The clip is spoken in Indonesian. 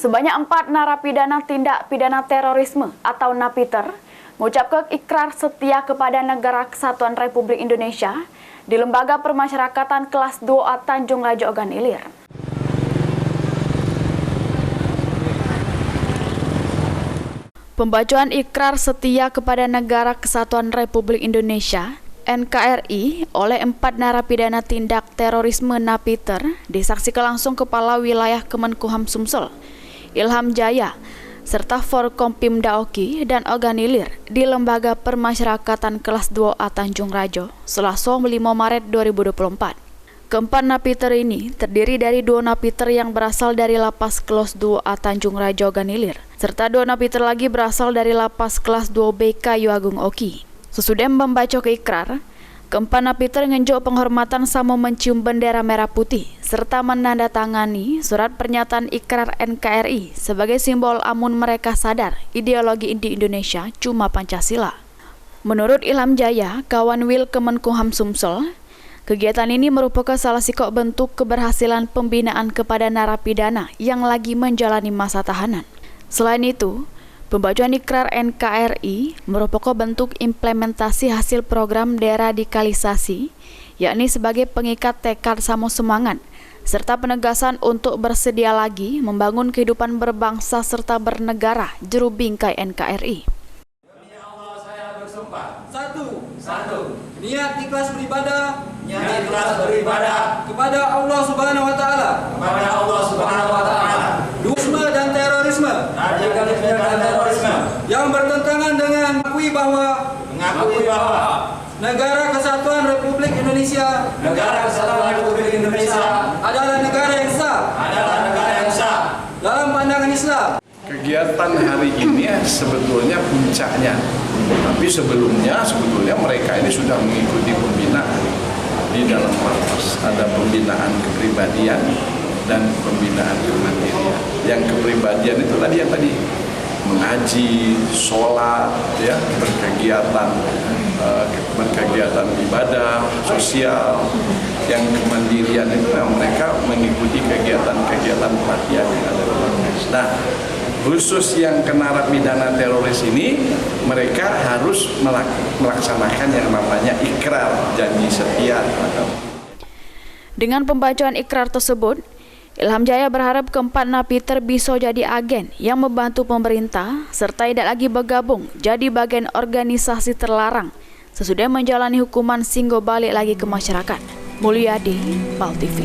Sebanyak 4 narapidana tindak pidana terorisme atau napiter mengucapkan ikrar setia kepada Negara Kesatuan Republik Indonesia di Lembaga Permasyarakatan Kelas 2A Tanjung Raja Ogan Ilir. Pembacaan ikrar setia kepada Negara Kesatuan Republik Indonesia NKRI oleh 4 narapidana tindak terorisme napiter disaksikan langsung Kepala Wilayah Kemenkumham Sumsel, Ilham Jaya, serta Forkompimda Oki dan Ogan Ilir di Lembaga Permasyarakatan Kelas 2A Tanjung Raja, Selasa 5 Maret 2024. Keempat napiter ini terdiri dari 2 napiter yang berasal dari Lapas Kelas 2A Tanjung Raja Ogan Ilir, serta 2 napiter lagi berasal dari Lapas Kelas 2B Kayu Agung Oki. Sesudah membaca keikrar, keempat napiter ngenjuk penghormatan sama mencium bendera merah putih serta menandatangani surat pernyataan ikrar NKRI sebagai simbol amun mereka sadar ideologi inti Indonesia cuma Pancasila. Menurut Ilham Jaya, kawan Wil Kemenkumham Sumsel, kegiatan ini merupakan salah sikok bentuk keberhasilan pembinaan kepada narapidana yang lagi menjalani masa tahanan. Selain itu, pembacaan ikrar NKRI merupakan bentuk implementasi hasil program deradikalisasi, yakni sebagai pengikat tekad sama semangat, serta penegasan untuk bersedia lagi membangun kehidupan berbangsa serta bernegara juru bingkai NKRI. Demi Allah saya bersumpah. Satu. Niat ikhlas beribadah. Kepada Allah Subhanahu Wa Taala. Dualisme dan terorisme. Yang bertentangan dengan mengakui bahwa Negara Kesatuan Republik Indonesia adalah negara yang sah dalam pandangan Islam. Kegiatan hari ini sebetulnya puncaknya, tapi sebetulnya mereka ini sudah mengikuti pembinaan di dalam lapas. Ada pembinaan kepribadian dan pembinaan kemandirian. Yang kepribadian itu tadi mengaji, sholat, ya, berkegiatan ibadah, sosial. Yang kemandirian itu mereka mengikuti kegiatan pelatihan yang ada di lapas. Nah, khusus yang narapidana teroris ini, mereka harus melaksanakan yang namanya ikrar janji setia. Dengan pembacaan ikrar tersebut, Ilham Jaya berharap keempat napiter bisa jadi agen yang membantu pemerintah serta tidak lagi bergabung jadi bagian organisasi terlarang sesudah menjalani hukuman sehingga balik lagi ke masyarakat. Mulyadi, PAL TV.